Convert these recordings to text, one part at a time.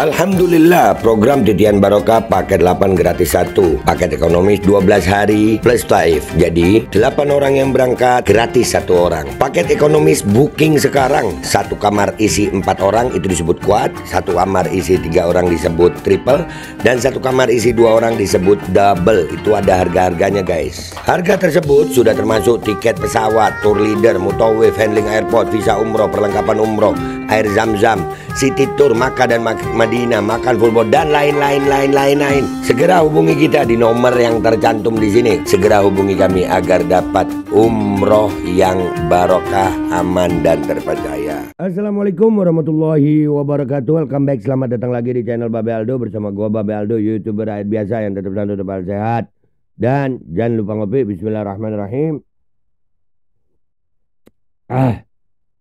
Alhamdulillah, program Titian Barokah paket 8 gratis 1, paket ekonomis 12 hari plus taif. Jadi 8 orang yang berangkat gratis 1 orang. Paket ekonomis booking sekarang, 1 kamar isi 4 orang itu disebut quad, 1 kamar isi 3 orang disebut triple, dan 1 kamar isi 2 orang disebut double. Itu ada harga-harganya guys. Harga tersebut sudah termasuk tiket pesawat, tour leader, mutawif, handling airport, visa umroh, perlengkapan umroh, air zam-zam, city tour, Makkah dan Madinah, makan full board, dan lain-lain. Segera hubungi kita di nomor yang tercantum di sini. Segera hubungi kami agar dapat umroh yang barokah, aman dan terpercaya. Assalamualaikum warahmatullahi wabarakatuh. Welcome back, selamat datang lagi di channel Babe Aldo bersama gua Babe Aldo, YouTuber rakyat biasa yang tetap selalu tetap sehat. Dan jangan lupa ngopi. Bismillahirrahmanirrahim.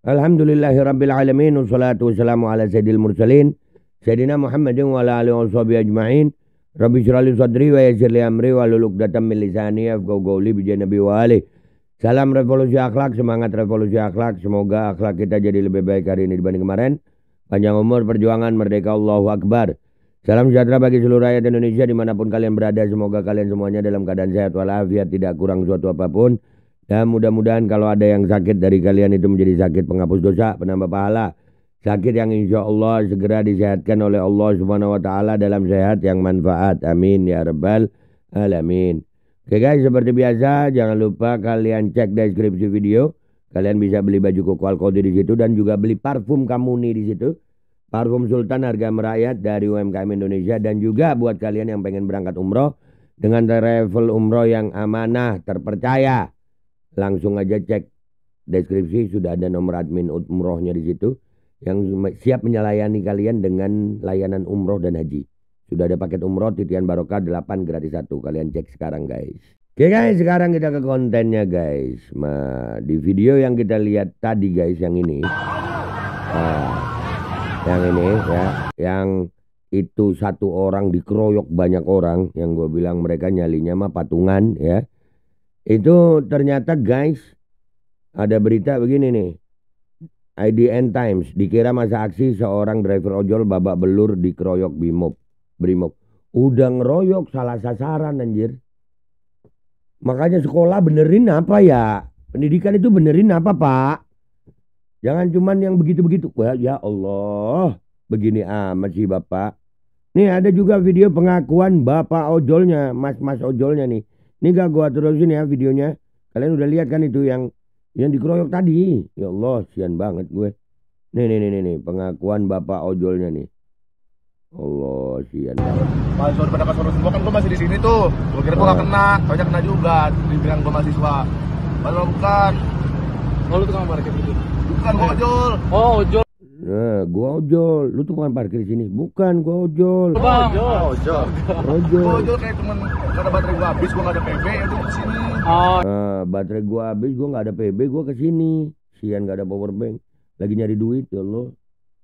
Alhamdulillahirabbil alamin, wassalatu wassalamu ala sayyidil mursalin Sayyidina Muhammadin wa ala alihi washabihi ajma'in. Rabbi shrah li sadri wa yassir li amri wa hlul 'uqdatam min lisani yafqahu qawli bi nabi wa ali. Salam revolusi akhlak, semangat revolusi akhlak. Semoga akhlak kita jadi lebih baik hari ini dibanding kemarin. Panjang umur, perjuangan, merdeka, Allahu Akbar. Salam sejahtera bagi seluruh rakyat Indonesia dimanapun kalian berada. Semoga kalian semuanya dalam keadaan sehat walafiat, tidak kurang suatu apapun. Dan mudah-mudahan kalau ada yang sakit dari kalian itu menjadi sakit penghapus dosa, penambah pahala. Sakit yang insya Allah segera disehatkan oleh Allah Subhanahu wa Ta'ala dalam sehat yang manfaat. Amin ya rabbal alamin. Oke guys, seperti biasa jangan lupa kalian cek deskripsi video. Kalian bisa beli baju koko Alkodi di situ dan juga beli parfum Kamuni di situ. Parfum Sultan harga merakyat dari UMKM Indonesia, dan juga buat kalian yang pengen berangkat umroh dengan travel umroh yang amanah terpercaya. Langsung aja cek deskripsi, sudah ada nomor admin umrohnya di situ yang siap menylayani kalian dengan layanan umroh dan haji. Sudah ada paket umroh Titian Barokah 8 gratis 1. Kalian cek sekarang guys. Oke guys, sekarang kita ke kontennya guys. Di video yang kita lihat tadi guys, yang ini. Yang ini ya, yang itu 1 orang dikeroyok banyak orang, yang gue bilang mereka nyalinya mah patungan ya. Itu ternyata guys ada berita begini nih. IDN Times, dikira masa aksi seorang driver ojol babak belur dikeroyok Brimob. Udah ngeroyok salah sasaran anjir. Makanya sekolah benerin apa ya? Pendidikan itu benerin apa pak? Jangan cuman yang begitu-begitu. Wah ya Allah, begini amat sih bapak. Nih ada juga video pengakuan bapak ojolnya, mas ojolnya nih. Ini gak gua terusin ya videonya. Kalian udah lihat kan itu yang dikeroyok tadi. Ya Allah, sian banget gue. Nih pengakuan bapak ojolnya nih. Allah, sian banget. Mahasiswa pada kasur semua kan gue masih di sini tuh. Gue kira gue gak kena, banyak kena juga. Dibilang gue mahasiswa. Padahal bukan. Oh lu tukang parkir gitu? Bukan, gue ojol. Oh ojol. Nah, gua ojol. Lu tuh bukan parkir di sini. Bukan, gua ojol. Ojol kayak temen kata baterai gua habis, gua gak ada PB, ya udah kesini. Baterai gua habis, gua gak ada PB, gua kesini. Sian gak ada power bank. Lagi nyari duit, ya Allah.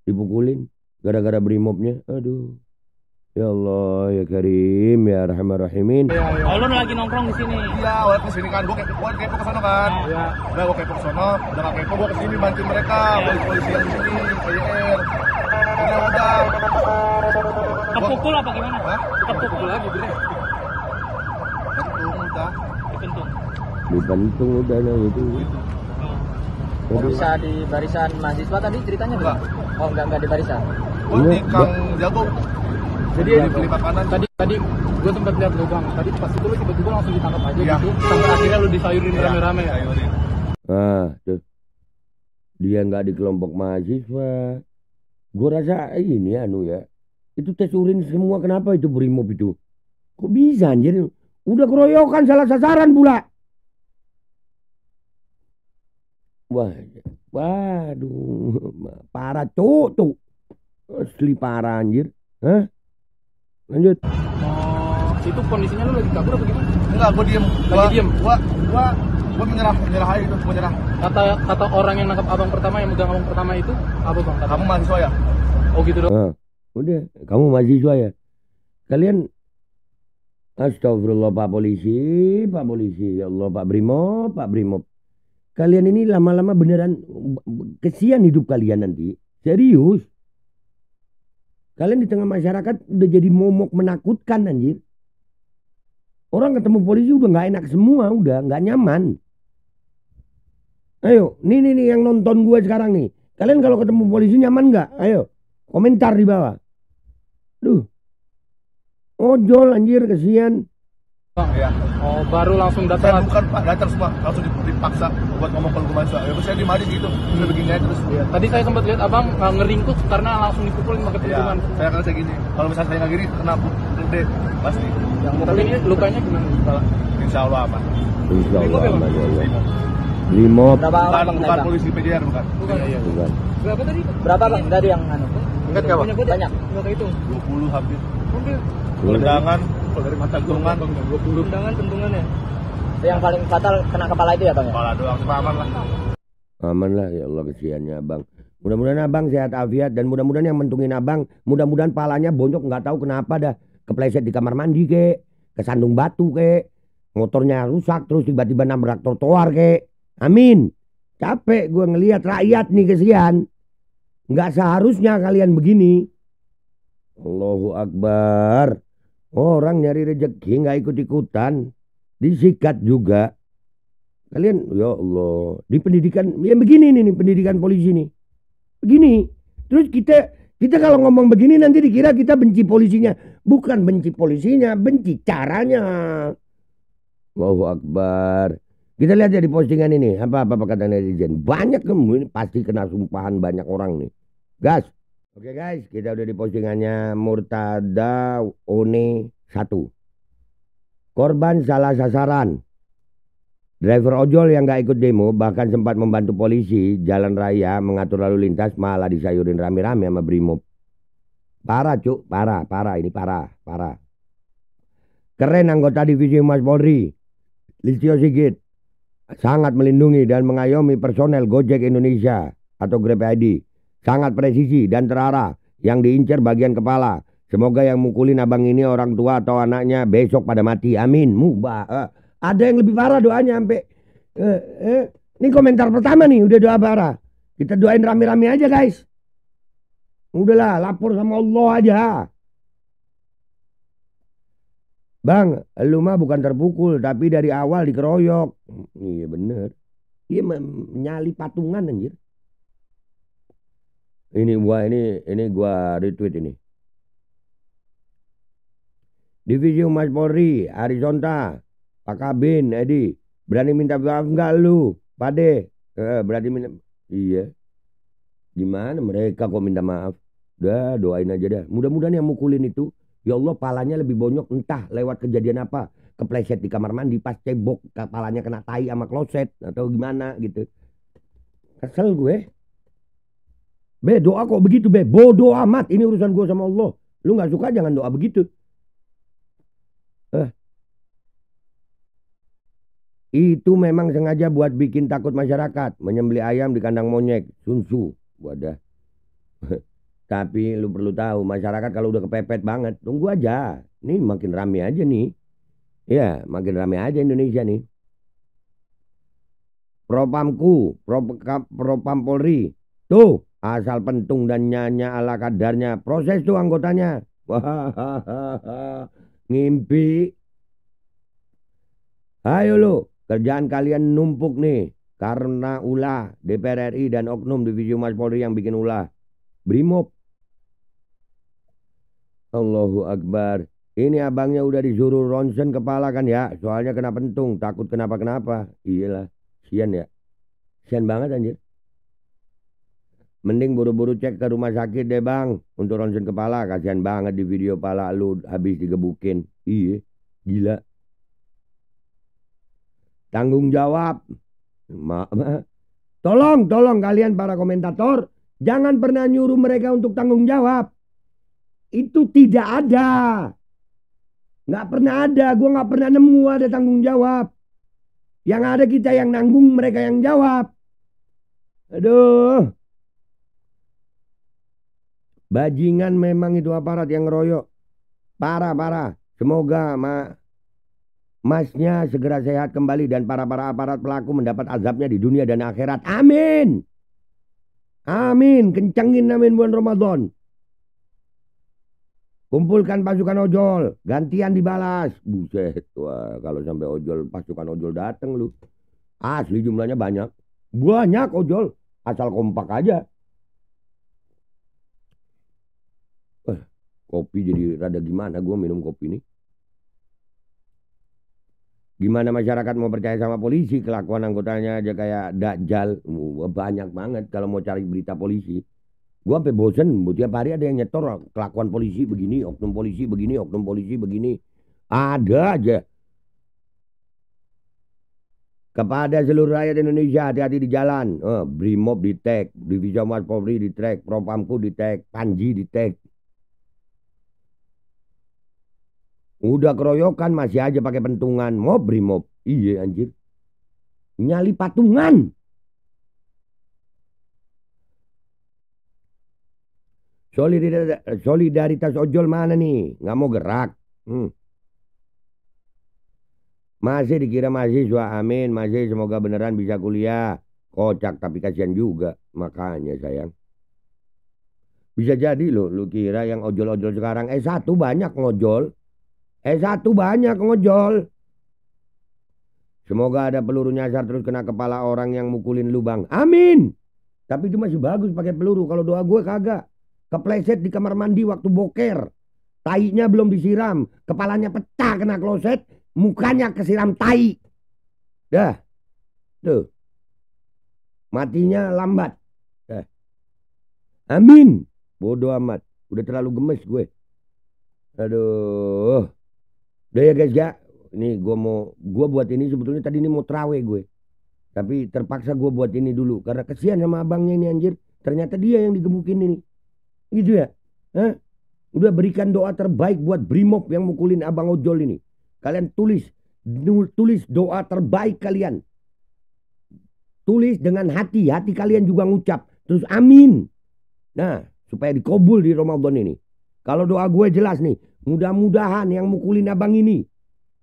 Dipukulin gara-gara Brimobnya. Aduh. Ya Allah, ya Karim, ya Rahman Rahimin. Oh, lu lagi nongkrong di sini? Iya, waktu kesini kan, gua kepo kesana kan. Iya. Udah gua kepo kesana, udah gak kepo gua kesini bantuin mereka, polisi yang di sini, KYR. Udah. Kepukul apa gimana? Hah? Kepukul lagi bener. Bentung udah. Dipentung udah nah itu. Oh, bisa di barisan mahasiswa tadi ceritanya enggak? Oh, enggak di barisan. Gua di Kang Jago. Jadi beli makanan. Tadi gue sempat lihat lu bang. Tadi pas itu lu tiba-tiba langsung ditangkap aja ya. Gitu. Sampai akhirnya lu disayurin rame-rame ya. Tuh. Dia nggak di kelompok mahasiswa. Gue rasa ini ya. Itu tes urin semua, kenapa itu Brimob itu? Kok bisa anjir? Udah keroyokan salah sasaran pula. Waduh. Parah tuh. Asli parah anjir. Hah? Lanjut. Itu kondisinya lu lagi kabur apa gimana? Enggak, gua diem. Lagi diem. Gua menyerah aja itu, menyerah. Kata orang yang nangkap abang pertama, yang megang abang pertama itu apa bang? Kamu mahasiswa ya? Oh gitu dong. Udah, kamu mahasiswa ya? Kalian astagfirullah Pak Polisi, ya Allah Pak Brimob. Kalian ini lama-lama beneran kesian hidup kalian nanti. Serius. Kalian di tengah masyarakat udah jadi momok menakutkan anjir. Orang ketemu polisi udah nggak enak semua, udah nggak nyaman. Ayo, nih yang nonton gue sekarang nih. Kalian kalau ketemu polisi nyaman nggak? Ayo, komentar di bawah. Duh, ojol anjir, kesian. Bang, ya. Oh, baru langsung Saya datang. bukan Pak, datang semua langsung dipaksa buat ngomong kalau gue mahasiswa. Ya saya dimari gitu, udah begini aja terus. Ya, tadi saya sempat lihat abang ngeringkut karena langsung dipukulin pakai Ya, pentungan. saya kan saya gini. Kalau misalnya saya nggak gini, kena gede pasti. Tapi ini lukanya gimana? Kepala. Insya Allah aman. Insya Allah Limo, aman ya Allah. Limo. Limo. Berapa orang bang? Bukan polisi PJR bukan. Bukan. Iya. Bukan. Berapa tadi? Berapa bang? Tadi yang anu? Ingat nggak Bang? Banyak. Enggak kehitung. 20 hampir. Hampir. Tendangan, kalau dari mata gunungan, 20 tendangan pentungannya. Yang paling fatal kena kepala itu ya bang? Ya? kepala doang, cuma aman lah. Aman lah ya Allah, kesiannya abang. Mudah-mudahan abang sehat afiat dan mudah-mudahan yang mentungin abang, mudah-mudahan palanya bonyok nggak tahu kenapa dah. Kepleset di kamar mandi kek, kesandung batu kek, motornya rusak terus tiba-tiba nabrak trotoar kek. Amin. Capek gue ngelihat rakyat nih kesian. Nggak seharusnya kalian begini. Allahu Akbar. Orang nyari rezeki nggak ikut-ikutan. Disikat juga. Kalian, ya Allah. Di pendidikan, ya begini nih pendidikan polisi nih. Begini. Terus kita kalau ngomong begini nanti dikira kita benci polisinya. Bukan benci polisinya, benci caranya. Allahu Akbar. Kita lihat ya di postingan ini. Apa kata netizen. Banyak ini pasti kena sumpahan banyak orang nih. Gas. Oke guys, kita udah di postingannya Murtada One 1. Korban salah sasaran. Driver ojol yang gak ikut demo bahkan sempat membantu polisi jalan raya mengatur lalu lintas malah disayurin rame-rame sama Brimob. Parah cuk, parah ini parah. Keren anggota divisi Humas Polri, Listio Sigit. Sangat melindungi dan mengayomi personel Gojek Indonesia atau Grab ID. Sangat presisi dan terarah yang diincar bagian kepala. Semoga yang mukulin abang ini orang tua atau anaknya besok pada mati. Amin. Mubah. Ada yang lebih parah doanya sampai. Ini komentar pertama nih udah doa parah. Kita doain rame-rame aja guys. Udahlah lapor sama Allah aja. Bang, lu mah bukan terpukul tapi dari awal dikeroyok. Iya bener. Iya nyali patungan anjir. Ini gua retweet ini. Divisi Humas Polri, Arizonta, Pak Kabin, Edi, berani minta maaf enggak lu? Pade, berani minta. Iya. Gimana mereka kok minta maaf? Udah doain aja dah. Mudah-mudahan yang mukulin itu, ya Allah palanya lebih bonyok entah lewat kejadian apa. Kepleset di kamar mandi pas cebok kepalanya kena tai sama kloset atau gimana gitu. Kesel gue. Be doa kok begitu be, bodoh amat, ini urusan gue sama Allah. Lu gak suka jangan doa begitu. Itu memang sengaja buat bikin takut masyarakat. Menyembelih ayam di kandang monyet, sunsu. Wadah. Tapi lu perlu tahu masyarakat kalau udah kepepet banget, tunggu aja. Nih makin rame aja nih. Ya makin rame aja Indonesia nih. Propamku, Propam Polri. Tuh asal pentung dan nyanya ala kadarnya. Proses tuh anggotanya. Wah, ngimpi. Ayo lu, kerjaan kalian numpuk nih. Karena ulah DPR RI dan oknum divisi Humas Polri yang bikin ulah. Brimob. Allahu Akbar. Ini abangnya udah disuruh ronsen kepala kan ya. Soalnya kena pentung, takut kenapa-kenapa. Iyalah, sian ya. Sian banget anjir. Mending buru-buru cek ke rumah sakit deh bang. Untuk ronsen kepala. Kasian banget di video pala lu habis digebukin. Iya, gila. Tanggung jawab. Tolong kalian para komentator. Jangan pernah nyuruh mereka untuk tanggung jawab. Itu tidak ada. Nggak pernah ada. Gue nggak pernah nemu ada tanggung jawab. Yang ada kita yang nanggung, mereka yang jawab. Aduh. Bajingan memang itu aparat yang ngeroyok. Parah. Semoga masnya segera sehat kembali dan para aparat pelaku mendapat azabnya di dunia dan akhirat. Amin. Amin. Kencangin amin bulan Ramadan. Kumpulkan pasukan ojol, gantian dibalas. Buset, wah kalau sampai pasukan ojol dateng lu. Asli jumlahnya banyak. Banyak ojol, asal kompak aja. Kopi jadi rada gimana gue minum kopi ini. Gimana masyarakat mau percaya sama polisi? Kelakuan anggotanya aja kayak dajjal. Banyak banget kalau mau cari berita polisi. Gue sampai bosen, tiap hari ada yang nyetor kelakuan polisi begini, oknum polisi begini, oknum polisi begini. Ada aja. Kepada seluruh rakyat Indonesia, hati-hati di jalan. Brimob di tag, Divisi Humas Polri di tag, Propamku di tag, Panji di tag. Udah keroyokan masih aja pakai pentungan. Mob Brimob. Iya anjir. Nyali patungan. Solidaritas ojol mana nih? Nggak mau gerak. Masih dikira mahasiswa. Amin. Masih semoga beneran bisa kuliah. Kocak tapi kasihan juga. Makanya sayang. Bisa jadi loh. Lu kira yang ojol-ojol sekarang S1 banyak ngojol. S1 banyak ngojol. Semoga ada peluru nyasar terus kena kepala orang yang mukulin lubang. Amin. Tapi itu masih bagus pakai peluru. Kalau doa gue kagak. Kepleset di kamar mandi waktu boker. Tainya belum disiram. Kepalanya pecah kena kloset. Mukanya kesiram tai. Dah. Tuh. Matinya lambat. Dah. Amin. Bodoh amat. Udah terlalu gemes gue. Aduh. Udah ya guys ya. Ini gue buat ini sebetulnya tadi ini mau terawih gue. Tapi terpaksa gue buat ini dulu. Karena kesian sama abangnya ini anjir. Ternyata dia yang digebukin ini. Gitu ya. Udah berikan doa terbaik buat Brimob yang mukulin abang ojol ini. Kalian tulis doa terbaik kalian. Tulis dengan hati. Hati kalian juga ngucap. Terus amin. Nah supaya dikabul di Ramadan ini. Kalau doa gue jelas nih. Mudah-mudahan yang mukulin abang ini.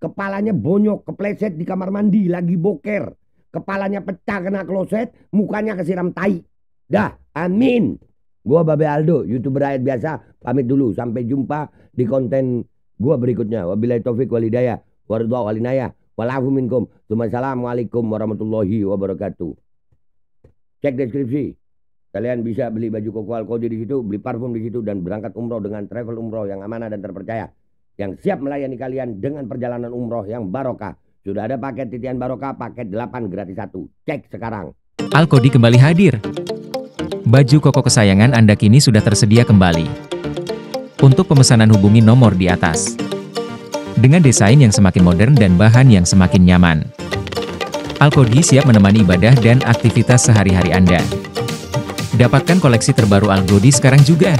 Kepalanya bonyok, kepleset di kamar mandi, lagi boker. Kepalanya pecah kena kloset, mukanya kesiram tai. Dah, amin. Gua Babe Aldo, YouTuber rakyat biasa, pamit dulu. Sampai jumpa di konten gua berikutnya. Wabillahi taufiq walhidayah, waridha walinayah, walafu minkum. Wassalamualaikum warahmatullahi wabarakatuh. Cek deskripsi. Kalian bisa beli baju koko alkojo di situ, beli parfum di situ, dan berangkat umroh dengan travel umroh yang amanah dan terpercaya. Yang siap melayani kalian dengan perjalanan umroh yang barokah. Sudah ada paket titian barokah, paket 8 gratis 1. Cek sekarang. Alkodi kembali hadir. Baju koko kesayangan Anda kini sudah tersedia kembali. Untuk pemesanan hubungi nomor di atas. Dengan desain yang semakin modern dan bahan yang semakin nyaman. Alkodi siap menemani ibadah dan aktivitas sehari-hari Anda. Dapatkan koleksi terbaru Alkodi sekarang juga.